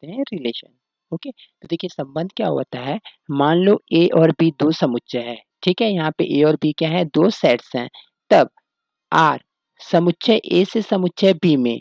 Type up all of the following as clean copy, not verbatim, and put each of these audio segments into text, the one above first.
बोलते हैं relation. Okay, तो देखिए संबंध क्या होता है, मान लो ए और बी दो समुच्चय है, ठीक है, यहाँ पे ए और बी क्या है, दो सेट्स हैं। तब आर समुच्चय ए से समुच्चय बी में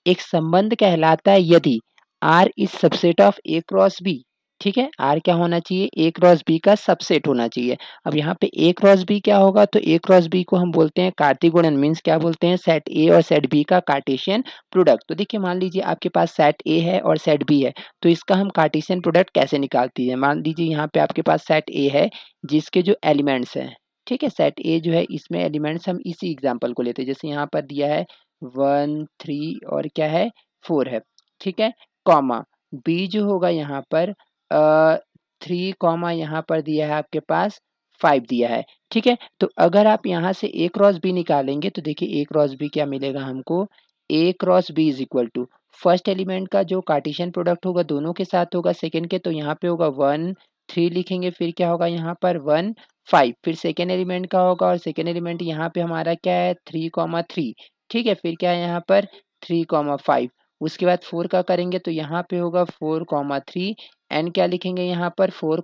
एक संबंध कहलाता है यदि R is subset of A cross B. ठीक है, आर क्या होना चाहिए, ए क्रॉस बी का सबसेट होना चाहिए। अब यहाँ पे ए क्रॉस बी क्या होगा, तो ए क्रॉस बी को हम बोलते हैं कार्तीय गुणन, मीन्स क्या बोलते हैं, सेट ए और सेट बी का कार्टेशियन प्रोडक्ट। तो देखिए मान लीजिए आपके पास सेट ए है और सेट बी है, तो इसका हम कार्टेशियन प्रोडक्ट कैसे निकालती है। मान लीजिए यहाँ पे आपके पास सेट ए है जिसके जो एलिमेंट्स हैं, ठीक है, सेट ए जो है इसमें एलिमेंट्स हम इसी एग्जांपल को लेते हैं, जैसे यहाँ पर दिया है 1 3 और क्या है 4 है, ठीक है, कॉमा बी जो होगा यहाँ पर 3 कॉमा यहाँ पर दिया है आपके पास 5 दिया है। ठीक है, तो अगर आप यहाँ से ए क्रॉस बी निकालेंगे तो देखिए ए क्रॉस बी क्या मिलेगा हमको, A cross B is equal to first element का जो कार्टेशियन प्रोडक्ट होगा दोनों के साथ होगा सेकंड के, तो यहाँ पे होगा 1 3 लिखेंगे, फिर क्या होगा यहाँ पर 1 5, फिर सेकेंड एलिमेंट का होगा और सेकेंड एलिमेंट यहाँ पे हमारा क्या है 3 3, ठीक है, फिर क्या है यहाँ पर 3 5, उसके बाद 4 का करेंगे तो यहाँ पे होगा 4 3 एन क्या लिखेंगे यहाँ पर 4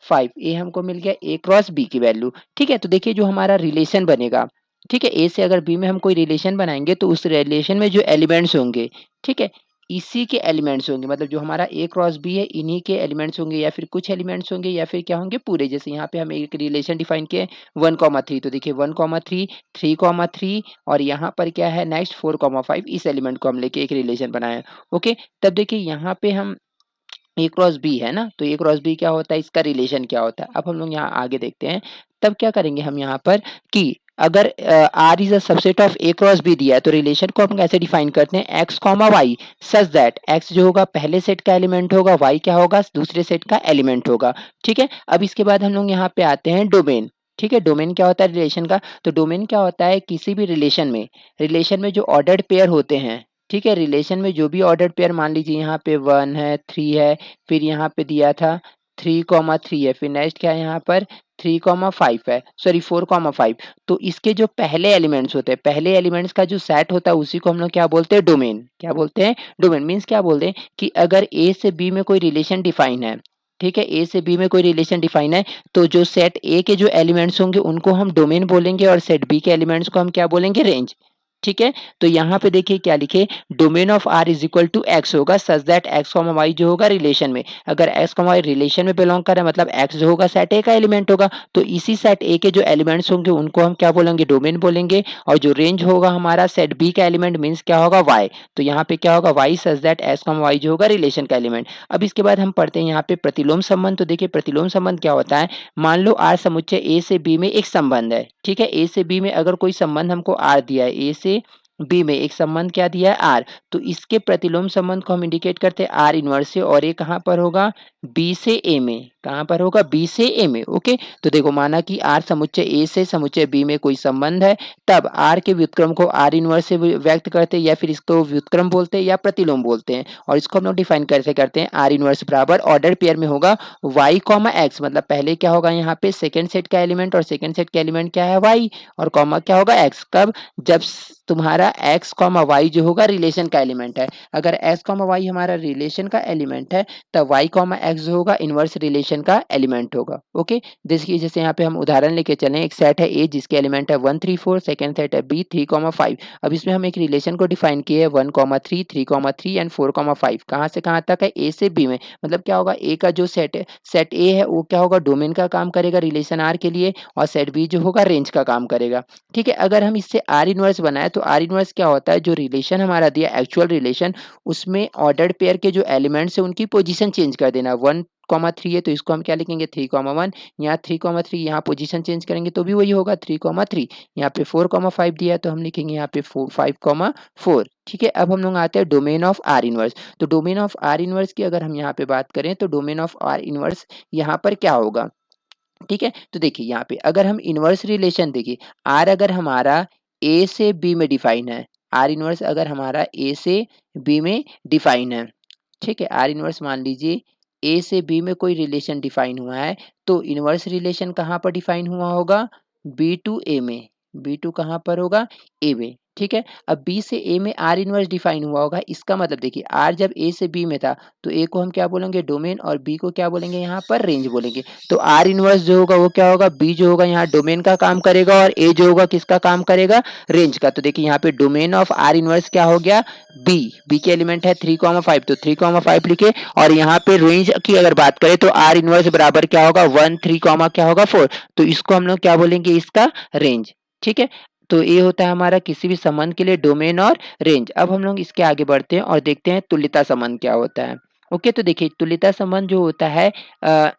5, ये हमको मिल गया ए क्रॉस बी की वैल्यू। ठीक है, तो देखिए जो हमारा रिलेशन बनेगा, ठीक है, ए से अगर बी में हम कोई रिलेशन बनाएंगे तो उस रिलेशन में जो एलिमेंट्स होंगे, ठीक है, इसी के एलिमेंट्स होंगे, मतलब जो हमारा ए क्रॉस बी है इन्हीं के एलिमेंट्स होंगे या फिर कुछ एलिमेंट्स होंगे या फिर क्या होंगे पूरे। जैसे यहाँ पे हम एक रिलेशन डिफाइन किए 1 3, तो देखिए 1 3 3 3 और यहाँ पर क्या है नेक्स्ट 4 5, इस एलिमेंट को हम लेके एक रिलेशन बनाए। ओके, तब देखिए यहाँ पे हम ए क्रॉस बी है ना, तो ए क्रॉस बी क्या होता है, इसका रिलेशन क्या होता है, अब हम लोग यहाँ आगे देखते हैं। तब क्या करेंगे हम यहाँ पर कि अगर R is a subset of A cross B दिया है तो रिलेशन को हम कैसे डिफाइन करते हैं, x comma y such that x जो होगा पहले सेट का एलिमेंट होगा, वाई क्या होगा दूसरे सेट का एलिमेंट होगा। ठीक है, अब इसके बाद हम लोग यहाँ पे आते हैं डोमेन। ठीक है, डोमेन क्या होता है रिलेशन का, तो डोमेन क्या होता है किसी भी रिलेशन में जो ऑर्डर्ड पेयर होते हैं, ठीक है, रिलेशन में जो भी ऑर्डर्ड पेयर, मान लीजिए यहाँ पे 1 है 3 है, फिर यहाँ पे दिया था 3 3 है, फिर नेक्स्ट क्या है यहाँ पर 3 5 है, सॉरी 4 5, तो इसके जो पहले एलिमेंट्स होते हैं, पहले एलिमेंट्स का जो सेट होता है उसी को हम लोग क्या बोलते हैं डोमेन। क्या बोलते हैं डोमेन, मीन्स क्या बोलते हैं कि अगर ए से बी में कोई रिलेशन डिफाइन है, ठीक है, ए से बी में कोई रिलेशन डिफाइन है तो जो सेट ए के जो एलिमेंट्स होंगे उनको हम डोमेन बोलेंगे और सेट बी के एलिमेंट्स को हम क्या बोलेंगे रेंज। ठीक है, तो यहाँ पे देखिए क्या लिखे, domain of R is equal to x होगा such that x comma y जो होगा रिलेशन में, अगर एक्स कॉमा वाई रिलेशन में बिलोंग कर रहा है मतलब एक्स जो होगा सेट ए का एलिमेंट होगा, तो इसी सेट ए के जो एलिमेंट्स होंगे उनको हम क्या बोलेंगे डोमेन बोलेंगे, और जो रेंज होगा हमारा सेट बी का एलिमेंट मीन्स क्या होगा वाई, तो यहाँ पे क्या होगा y such that x comma y जो होगा रिलेशन का एलिमेंट। अब इसके बाद हम पढ़ते हैं यहाँ पे प्रतिलोम संबंध। तो देखिए प्रतिलोम संबंध क्या होता है, मान लो आर समुच्चय ए से बी में एक संबंध है, ठीक है, ए से बी में अगर कोई संबंध हमको आर दिया है, ए से बी में एक संबंध क्या दिया है आर, तो इसके प्रतिलोम संबंध को हम इंडिकेट करते हैं आर इनवर्स से, और ये कहाँ पर होगा बी से ए में, कहाँ पर होगा बी से ए में। ओके, तो देखो माना कि आर समुच्चय ए से समुच्चय बी में कोई संबंध है, तब आर के व्युत्क्रम को आर इनवर्स से व्यक्त करते हैं या फिर इसको व्युत्क्रम बोलते हैं या प्रतिलोम बोलते हैं, और इसको हम लोग डिफाइन कैसे करते हैं, आर इनवर्स बराबर ऑर्डर पेयर में होगा वाई कॉमा एक्स, मतलब पहले क्या होगा यहाँ पे सेकंड सेट का एलिमेंट और सेकंड सेट का एलिमेंट क्या है वाई, और कॉमा क्या होगा एक्स, कब जब तुम्हारा एक्स कॉमा वाई जो होगा रिलेशन का एलिमेंट है, अगर एक्स कॉमा वाई हमारा रिलेशन का एलिमेंट है तब वाई कॉमा एक्स जो होगा इनवर्स रिलेशन का एलिमेंट होगा। ओके, देखिए जैसे यहाँ पे हम उदाहरण लेके चलें, एक सेट है ए जिसके एलिमेंट है 1 3 4, सेकंड सेट है बी 3 5, अब इसमें हम एक रिलेशन को डिफाइन किए 1 3 3 एंड 4 5, कहाँ से कहाँ तक है ए से बी में, मतलब क्या होगा ए का जो सेट है सेट ए है वो क्या होगा डोमेन का काम करेगा रिलेशन आर के लिए, और सेट बी जो होगा रेंज का काम करेगा। ठीक है, अगर हम इससे आर इनवर्स बनाए तो आर इनवर्स क्या होता है, जो रिलेशन हमारा दिया एक्चुअल रिलेशन उसमें ऑर्डर्ड पेयर के जो एलिमेंट्स है उनकी पोजीशन चेंज कर देना, 1 3 है तो इसको हम क्या लिखेंगे 3 1, यहाँ 3 3 यहाँ पोजीशन चेंज करेंगे तो भी वही होगा 3 3, यहाँ पे 4 5 दिया है तो हम लिखेंगे यहाँ पे 5 4। ठीक है, अब हम लोग आते हैं डोमेन ऑफ आर इनवर्स। तो डोमेन ऑफ आर इनवर्स की अगर हम यहाँ पे बात करें तो डोमेन ऑफ आर इनवर्स यहाँ पर क्या होगा। ठीक है, तो देखिए यहाँ पे अगर हम इनवर्स रिलेशन देखिए, आर अगर हमारा ए से बी में डिफाइन है, आर इनवर्स अगर हमारा ए से बी में डिफाइन है, ठीक है, आर इनवर्स मान लीजिए ए से बी में कोई रिलेशन डिफाइन हुआ है, तो इनवर्स रिलेशन कहाँ पर डिफाइन हुआ होगा बी टू ए में। B2 कहाँ पर होगा? A में, ठीक है? अब B से A में R इनवर्स डिफाइन हुआ होगा, इसका मतलब देखिए R जब A से B में था, तो A को हम क्या बोलेंगे? डोमेन और B को क्या बोलेंगे यहाँ पर? रेंज बोलेंगे। तो R इनवर्स जो होगा वो क्या होगा? B जो होगा यहाँ डोमेन का काम करेगा और A जो होगा किसका काम करेगा? रेंज का। तो देखिए यहाँ पे डोमेन ऑफ R इनवर्स क्या हो गया? B, B के एलिमेंट है 3,5 तो 3,5 लिखे और यहाँ पे रेंज की अगर बात करें तो R इनवर्स बराबर क्या होगा? 1, 3, क्या होगा? 4 तो इसको हम लोग क्या बोलेंगे? इसका रेंज, ठीक है? तो ये होता है हमारा किसी भी संबंध के लिए डोमेन और रेंज। अब हम लोग इसके आगे बढ़ते हैं और देखते हैं तुल्यता संबंध क्या होता है। ओके, तो देखिए तुल्यता संबंध जो होता है अ,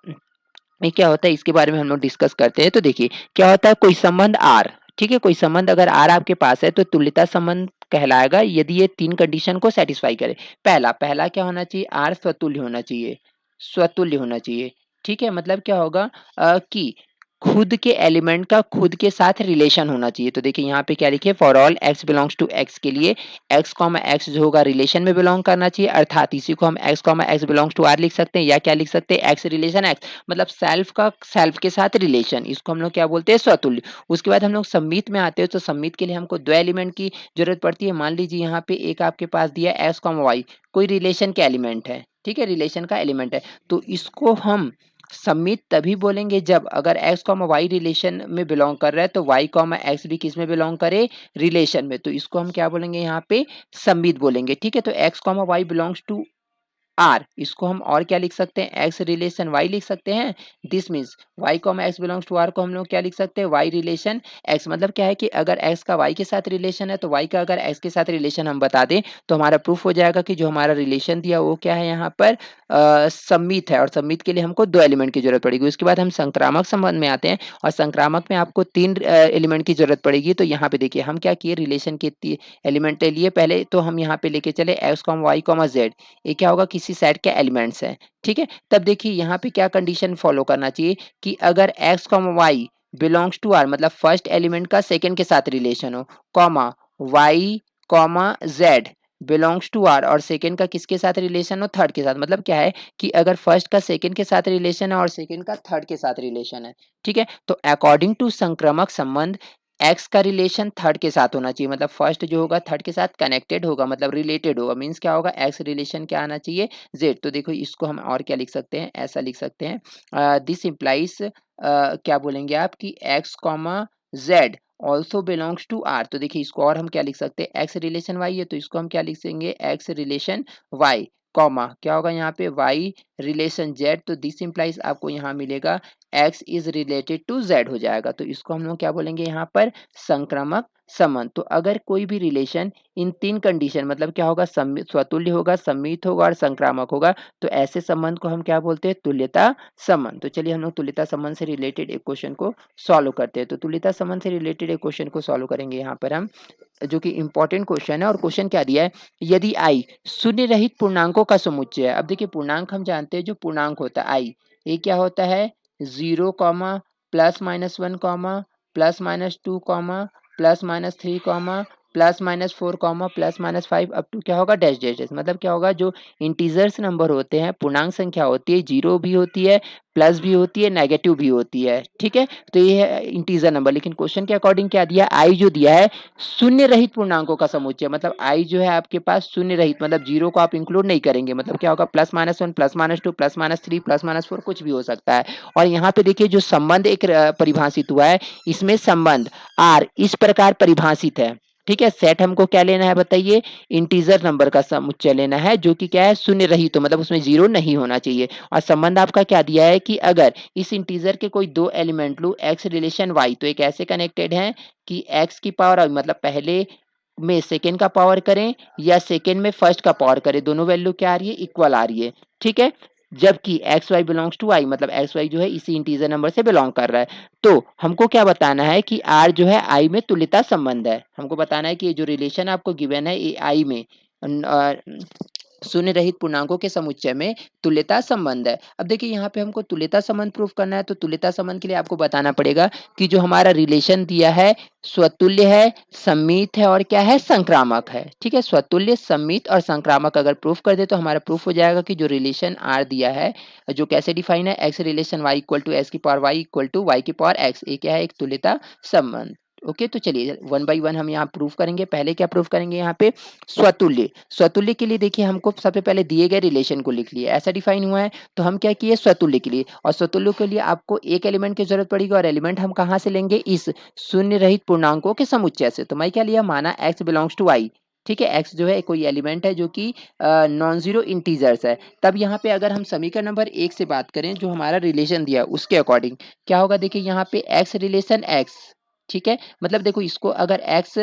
ये क्या होता है इसके बारे में हम लोग डिस्कस करते हैं। तो देखिए क्या होता है कोई संबंध आर, ठीक है, कोई संबंध अगर आर आपके पास है तो तुल्यता संबंध कहलाएगा यदि ये 3 कंडीशन को सैटिस्फाई करे। पहला पहला क्या होना चाहिए? आर स्वतुल्य होना चाहिए, स्वतुल्य होना चाहिए, ठीक है? मतलब क्या होगा कि खुद के एलिमेंट का खुद के साथ रिलेशन होना चाहिए। तो देखिए यहाँ पे क्या लिखे? For all x belongs to x के लिए एक्स कॉमा एक्स जो होगा रिलेशन में बिलोंग करना चाहिए, अर्थात इसी को हम x comma x belongs to R लिख सकते हैं या क्या लिख सकते हैं? एक्स रिलेशन एक्स मतलब सेल्फ का सेल्फ के साथ रिलेशन, इसको हम लोग क्या बोलते हैं? स्वतुल्य। उसके बाद हम लोग सम्मित में आते हैं, तो सम्मित के लिए हमको 2 एलिमेंट की जरूरत पड़ती है। मान लीजिए यहाँ पे एक आपके पास दिया है एक्स कॉमा वाई, कोई रिलेशन के एलिमेंट है, ठीक है? रिलेशन का एलिमेंट है, तो इसको हम सम्मित तभी बोलेंगे जब अगर एक्स कॉमा वाई रिलेशन में बिलोंग कर रहा है तो वाई कॉमा एक्स भी किस में बिलोंग करे? रिलेशन में। तो इसको हम क्या बोलेंगे यहाँ पे? सम्मित बोलेंगे, ठीक है? तो x comma y belongs to R, इसको हम और क्या लिख सकते हैं? एक्स रिलेशन वाई लिख सकते हैं। This means y comma x belongs to R को हम लोग क्या लिख सकते हैं? Y relation x. मतलब क्या है कि अगर एक्स का वाई के साथ रिलेशन है तो वाई का अगर एक्स के साथ रिलेशन हम बता दें तो हमारा प्रूफ हो जाएगा कि जो हमारा रिलेशन दिया वो क्या है यहाँ पर? सम्मित है और सम्मित के लिए हमको 2 एलिमेंट की जरूरत पड़ेगी। उसके बाद हम संक्रामक संबंध में आते हैं और संक्रामक में आपको 3 एलिमेंट की जरूरत पड़ेगी। तो यहाँ पे देखिए हम क्या किए? रिलेशन के एलिमेंट ले लिए पहले, तो हम यहाँ पे लेके चले x comma y comma z, ये क्या होगा? किसी सेट के एलिमेंट्स हैं, ठीक है? तब देखिए यहाँ पे क्या कंडीशन फॉलो करना चाहिए कि अगर x comma y belongs to R मतलब फर्स्ट एलिमेंट का सेकंड के साथ रिलेशन हो, comma y comma z belongs to R और सेकंड का किसके साथ रिलेशन हो? थर्ड के साथ। मतलब क्या है कि अगर फर्स्ट का सेकंड के साथ रिलेशन है और सेकंड का थर्ड के साथ रिलेशन है, ठीक है? तो अकॉर्डिंग टू संक्रामक संबंध एक्स का रिलेशन थर्ड के साथ होना चाहिए, मतलब फर्स्ट जो होगा थर्ड के साथ कनेक्टेड होगा, मतलब रिलेटेड होगा। मीन्स क्या होगा? एक्स रिलेशन क्या आना चाहिए? जेड। तो देखो इसको हम और क्या लिख सकते हैं? ऐसा लिख सकते हैं दिस इम्प्लाइज क्या बोलेंगे आप कि x comma z also belongs to R. तो देखिए इसको और हम क्या लिख सकते हैं? एक्स रिलेशन वाई है तो इसको हम क्या लिख देंगे? एक्स रिलेशन वाई कॉमा क्या होगा यहाँ पे? Y relation z. तो दिस इम्प्लाइज आपको यहाँ मिलेगा x is related to z हो जाएगा। तो इसको हम लोग क्या बोलेंगे यहाँ पर? संक्रामक संबंध। तो अगर कोई भी रिलेशन इन 3 कंडीशन मतलब क्या होगा? स्वतुल्य होगा, सम्मित होगा और संक्रामक होगा, तो ऐसे संबंध को हम क्या बोलते हैं? तुल्यता संबंध। तो चलिए हम लोग तुल्यता संबंध से रिलेटेड एक क्वेश्चन को सॉल्व करते हैं। तो तुल्यता संबंध से रिलेटेड एक क्वेश्चन को सॉल्व करेंगे यहाँ पर हम, जो कि इंपॉर्टेंट क्वेश्चन है। और क्वेश्चन क्या दिया है? यदि आई शून्य रहित पूर्णांकों का समुच्चय है। अब देखिए पूर्णांक हम जानते हैं, जो पूर्णांक होता है आई, ये क्या होता है? 0 comma plus minus 1 comma plus minus 2 comma plus minus 3 comma plus minus 4 comma plus minus 5 up to क्या होगा? Dash dash dash. मतलब क्या होगा? जो इंटीजर्स नंबर होते हैं, पूर्णांक संख्या होती है, 0 भी होती है, प्लस भी होती है, नेगेटिव भी होती है, ठीक है? तो ये है इंटीजर नंबर। लेकिन क्वेश्चन के अकॉर्डिंग क्या दिया? आई जो दिया है शून्य रहित पूर्णांकों का समुच्चय, मतलब आई जो है आपके पास शून्य रहित, मतलब 0 को आप इंक्लूड नहीं करेंगे। मतलब क्या होगा? Plus minus 1 plus minus 2 plus minus 3 plus minus 4 कुछ भी हो सकता है। और यहाँ पे देखिए जो संबंध एक परिभाषित हुआ है, इसमें संबंध आर इस प्रकार परिभाषित है, ठीक है? सेट हमको क्या लेना है बताइए? इंटीजर नंबर का समुच्चय लेना है, जो कि क्या है? शून्य रहित हो, मतलब उसमें 0 नहीं होना चाहिए। और संबंध आपका क्या दिया है कि अगर इस इंटीजर के कोई 2 एलिमेंट लूं एक्स रिलेशन वाई, तो एक ऐसे कनेक्टेड है कि एक्स की पावर मतलब पहले में सेकेंड का पावर करें या सेकेंड में फर्स्ट का पावर करें, दोनों वैल्यू क्या आ रही है? इक्वल आ रही है, ठीक है? जबकि एक्स वाई बिलोंग्स टू आई, मतलब एक्स वाई जो है इसी इंटीजर नंबर से बिलोंग कर रहा है। तो हमको क्या बताना है कि आर जो है आई में तुल्यता संबंध है। हमको बताना है कि ये जो रिलेशन आपको गिवन है ये आई में शून्य रहित पूर्णांकों के समुच्चय में तुल्यता संबंध है। अब देखिए यहाँ पे हमको तुल्यता संबंध प्रूफ करना है, तो तुल्यता संबंध के लिए आपको बताना पड़ेगा कि जो हमारा रिलेशन दिया है स्वतुल्य है, सम्मित है और क्या है? संक्रामक है, ठीक है? स्वतुल्य, सम्मित और संक्रामक अगर प्रूफ कर दे तो हमारा प्रूफ हो जाएगा कि जो रिलेशन आर दिया है, जो कैसे डिफाइन है? X relation y equal to x की power y equal to y की पावर एक्स, ये क्या है? एक तुल्यता संबंध। ओके, तो चलिए वन बाय वन हम यहाँ प्रूफ करेंगे। पहले क्या प्रूफ करेंगे यहाँ पे, स्वतुल्य। स्वतुल्य के लिए देखिए हमको सबसे पहले दिए गए रिलेशन को लिख लिया, ऐसा डिफाइन हुआ है, तो हम क्या किए स्वतुल्य के लिए, और स्वतुल्य के लिए आपको एक एलिमेंट की जरूरत पड़ेगी, और एलिमेंट हम कहाँ से लेंगे, इस शून्य रहित पूर्णांकों के समुच्चय से। तो मैं क्या लिया, माना x बिलोंग्स टू i, ठीक है, x जो है कोई एलिमेंट है जो कि नॉन जीरो इंटीजर्स है। तब यहाँ पे अगर हम समीकरण नंबर 1 से बात करें, जो हमारा रिलेशन दिया उसके अकॉर्डिंग क्या होगा, देखिए यहाँ पे x रिलेशन x, ठीक है, मतलब देखो इसको अगर x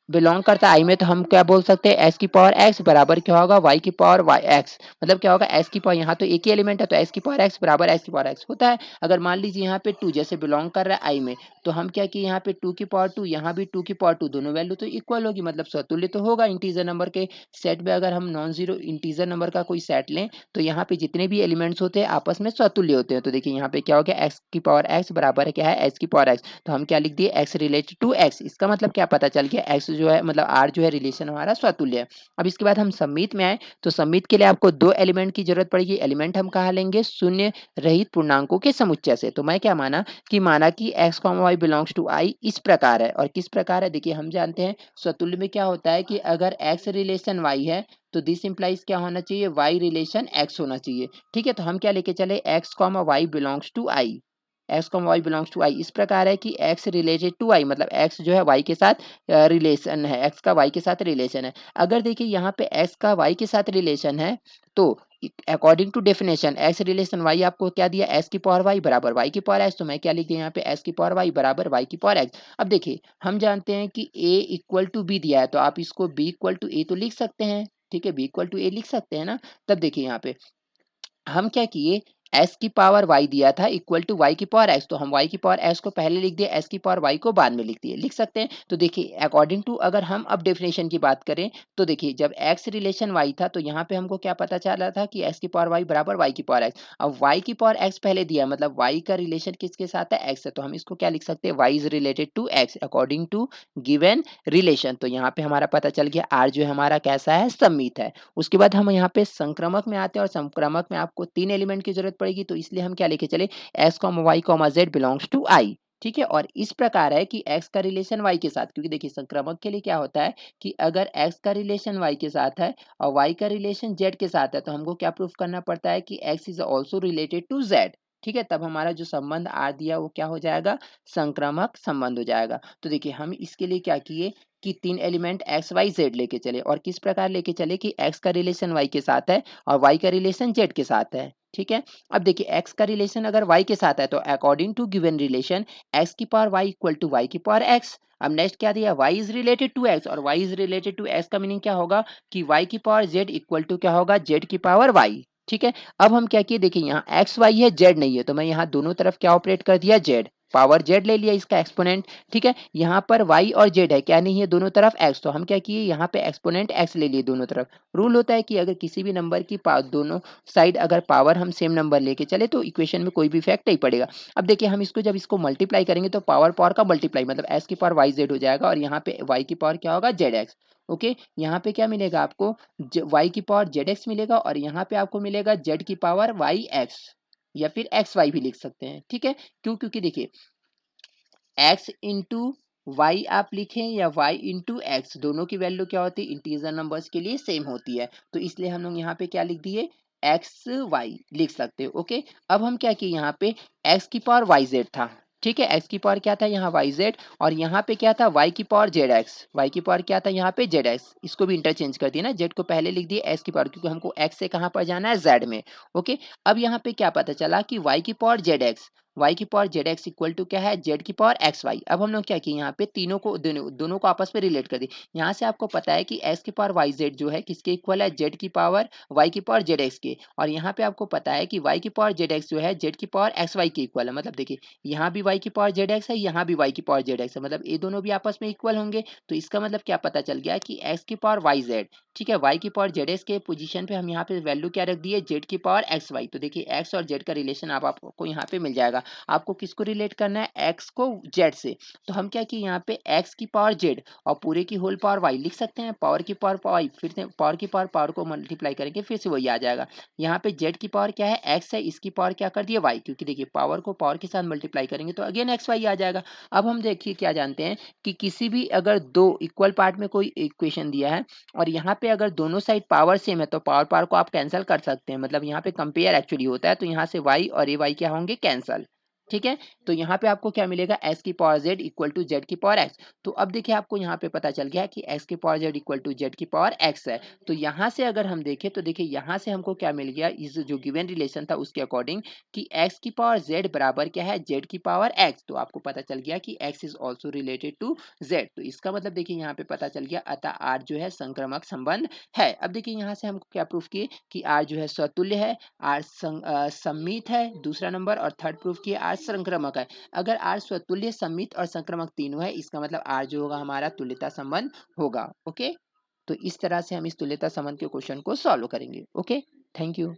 बिलोंग करता है आई में, तो हम क्या बोल सकते हैं, x की पावर x बराबर क्या होगा, y की पावर y x, मतलब क्या होगा, x की पावर, यहाँ तो एक ही एलिमेंट है तो x की पावर x बराबर x की पावर x होता है। अगर मान लीजिए यहाँ पे 2 जैसे बिलोंग कर रहा है i में, तो हम क्या किए, यहाँ पे 2 की पावर 2, यहाँ भी 2 की पावर 2, दोनों वैल्यू तो इक्वल होगी, मतलब स्वतुल्य तो होगा। इंटीजर नंबर के सेट में अगर हम नॉन जीरो इंटीजर नंबर का कोई सेट लें, तो यहाँ पे जितने भी एलिमेंट्स होते हैं आपस में स्वतुल्य होते हैं। तो देखिए यहाँ पे क्या हो गया, x की पावर x बराबर क्या है, x की पावर x, तो हम क्या लिख दिए, x रिलेटेड टू x। इसका मतलब क्या पता चल गया, x जो है मतलब r जो है रिलेशन हमारा स्वतुल्य है। अब इसके बाद हम सम्मित में आए, तो सम्मित के लिए आपको दो एलिमेंट की जरूरत पड़ेगी। एलिमेंट हम कहाँ लेंगे, शून्य रहित पूर्णांकों के समुच्चय से। तो मैं क्या माना कि x y belongs to i इस प्रकार है, और किस प्रकार है, देखिए हम जानते हैं स्वतुल्य में क्या होता है कि अगर x रिलेशन y है, तो दिस इंप्लाइज क्या होना चाहिए, y रिलेशन x होना चाहिए। ठीक है, तो हम क्या लेके चले, x y belongs to i, x y belongs to i इस प्रकार है कि x रिलेटेड टू i, मतलब x जो है y के साथ रिलेशन है, x का y के साथ रिलेशन है। अगर देखिए यहाँ पे x का y के साथ रिलेशन है, तो according to definition x relation y आपको क्या दिया, x की पावर y बराबर y की पावर x, तो मैं क्या लिख दिया यहाँ पे, x की पावर y बराबर y की पावर x। अब देखिए हम जानते हैं कि a इक्वल टू b दिया है, तो आप इसको b इक्वल टू a तो लिख सकते हैं, ठीक है, b इक्वल टू a लिख सकते हैं ना। तब देखिए यहाँ पे हम क्या किए, s की पावर y दिया था इक्वल टू y की पावर x, तो हम y की पावर x को पहले लिख दिए, s की पावर y को बाद में लिख दिए, लिख सकते हैं। तो देखिए अकॉर्डिंग टू अगर हम अब डेफिनेशन की बात करें, तो देखिए जब x रिलेशन y था, तो यहाँ पे हमको क्या पता चला था कि s की पावर y बराबर y की पावर x। अब y की पावर x पहले दिया, मतलब y का रिलेशन किसके साथ है, x है, तो हम इसको क्या लिख सकते हैं, y is related to x according to given relation. तो यहाँ पे हमारा पता चल गया r जो है हमारा कैसा है, सममित है। उसके बाद हम यहाँ पे संक्रामक में आते हैं, और संक्रामक में आपको 3 एलिमेंट की जरूरत पड़ेगी, तो इसलिए हम क्या लेके चले, x, y, z belongs to i। ठीक है, और इस प्रकार है कि x का रिलेशन y के साथ, क्योंकि देखिए संक्रामक के लिए क्या होता है कि अगर x का रिलेशन y के साथ है और y का रिलेशन z के साथ है, तो हमको क्या प्रूफ करना पड़ता है कि x is also related to z। ठीक है, तब हमारा जो संबंध आर दिया वो क्या हो जाएगा, संक्रामक संबंध हो जाएगा। तो देखिए हम इसके लिए क्या किए कि 3 एलिमेंट एक्स वाई जेड लेके चले, और किस प्रकार लेके चले कि x का रिलेशन y के साथ है और y का रिलेशन z के साथ है। ठीक है, अब देखिए x का रिलेशन अगर y के साथ है, तो according to given relation x की power y equal to y की पावर x। अब नेक्स्ट क्या दिया, y is related to x, और y is related to x का मीनिंग क्या होगा कि y की पावर z इक्वल टू क्या होगा, z की पावर y। ठीक है, अब हम क्या किए, देखिए यहाँ एक्स वाई है, जेड नहीं है, तो मैं यहाँ दोनों तरफ क्या ऑपरेट कर दिया, जेड पावर जेड ले लिया इसका एक्सपोनेंट। ठीक है, यहाँ पर y और z है, क्या नहीं है, दोनों तरफ x, तो हम क्या किए, यहाँ पे एक्सपोनेंट x ले लिए दोनों तरफ। रूल होता है कि अगर किसी भी नंबर की दोनों साइड अगर पावर हम सेम नंबर लेके चले, तो इक्वेशन में कोई भी इफेक्ट नहीं पड़ेगा। अब देखिए हम इसको जब इसको मल्टीप्लाई करेंगे, तो पावर पावर का मल्टीप्लाई, मतलब x की पावर वाई जेड हो जाएगा, और यहाँ पे y की पावर क्या होगा, जेड एक्स। ओके, यहाँ पे क्या मिलेगा आपको, y की पावर जेड एक्स मिलेगा, और यहाँ पे आपको मिलेगा z की पावर वाई एक्स, या फिर एक्स वाई भी लिख सकते हैं। ठीक है, क्यों, क्योंकि देखिए x इंटू वाई आप लिखें या y इंटू एक्स, दोनों की वैल्यू क्या होती है, इंटीजर नंबर्स के लिए सेम होती है, तो इसलिए हम लोग यहाँ पे क्या लिख दिए, एक्स वाई लिख सकते हो। ओके, अब हम क्या किए, यहाँ पे x की पावर वाई जेड था, ठीक है, x की पावर क्या था यहाँ वाई जेड, और यहाँ पे क्या था y की पावर जेड एक्स, y की पावर क्या था यहाँ पे जेड एक्स, इसको भी इंटरचेंज कर दिया ना, z को पहले लिख दिए x की पावर, क्योंकि हमको x से कहाँ पर जाना है, z में। ओके, अब यहाँ पे क्या पता चला कि y की पावर जेड एक्स, y की power z x equal to क्या है, z की पावर एक्स वाई। अब हम लोग क्या किए, यहाँ पे तीनों को दोनों को आपस में रिलेट कर दिए। यहाँ से आपको पता है कि x की पावर वाई जेड जो है किसके इक्वल है, z की पावर y की पावर जेड एक्स के, और यहाँ पे आपको पता है कि y की पावर जेड एक्स जो है z की पावर एक्स वाई के इक्वल है। मतलब देखिए यहाँ भी y की पावर जेड एक्स है, यहाँ भी y की पावर जेड एक्स है, मतलब ये दोनों भी आपस में इक्वल होंगे। तो इसका मतलब क्या पता चल गया कि x की पावर वाई जेड, ठीक है, y की पावर जेड एक्स के पोजीशन पे हम यहाँ पे वैल्यू क्या रख दिए, z की पावर एक्स वाई। तो देखिए x और z का रिलेशन आपको यहाँ पे मिल जाएगा। आपको किसको रिलेट करना है, एक्स को जेड से। तो हम क्या किए यहाँ पे एक्स की पावर जेड और पूरे की होल पावर वाई लिख सकते हैं, पावर की पावर वाई, फिर से पावर की पावर को मल्टीप्लाई करेंगे फिर से वही आ जाएगा। यहाँ पे जेड की पावर क्या है, एक्स है, इसकी पावर क्या कर दिया वाई, क्योंकि देखिए पावर को पावर के साथ मल्टीप्लाई करेंगे तो अगेन एक्स वाई आ जाएगा। अब हम देखिए क्या जानते हैं कि किसी भी अगर दो इक्वल पार्ट में कोई इक्वेशन दिया है और यहाँ पे अगर दोनों साइड पावर सेम है तो पावर पावर को आप कैंसिल कर सकते हैं, मतलब यहाँ पे कंपेयर एक्चुअली होता है, तो यहाँ से y और ए वाई क्या होंगे, कैंसल। ठीक है, तो यहाँ पे आपको क्या मिलेगा, s की power z equal to z की पावर x। तो अब देखिए आपको यहाँ पे पता चल गया कि x की power z equal to z की पावर x है। तो यहाँ से अगर हम देखें तो देखिए यहाँ से हमको क्या मिल गया, इस जो गिवन रिलेशन था उसके अकॉर्डिंग कि x की पावर z बराबर क्या है, z की पावर x। तो आपको पता चल गया कि x is also related to z। तो इसका मतलब देखिए यहाँ पे पता चल गया, अतः r जो है संक्रामक संबंध है। अब देखिए यहाँ से हमको क्या प्रूफ किए कि r जो है स्वतुल्य है, r सम्मित है दूसरा नंबर, और थर्ड प्रूफ किए r संक्रामक है। अगर r स्वतुल्य, सम्मित और संक्रामक तीनों है, इसका मतलब r जो होगा हमारा तुल्यता संबंध होगा। ओके, तो इस तरह से हम इस तुल्यता संबंध के क्वेश्चन को सॉल्व करेंगे। Okay, thank you.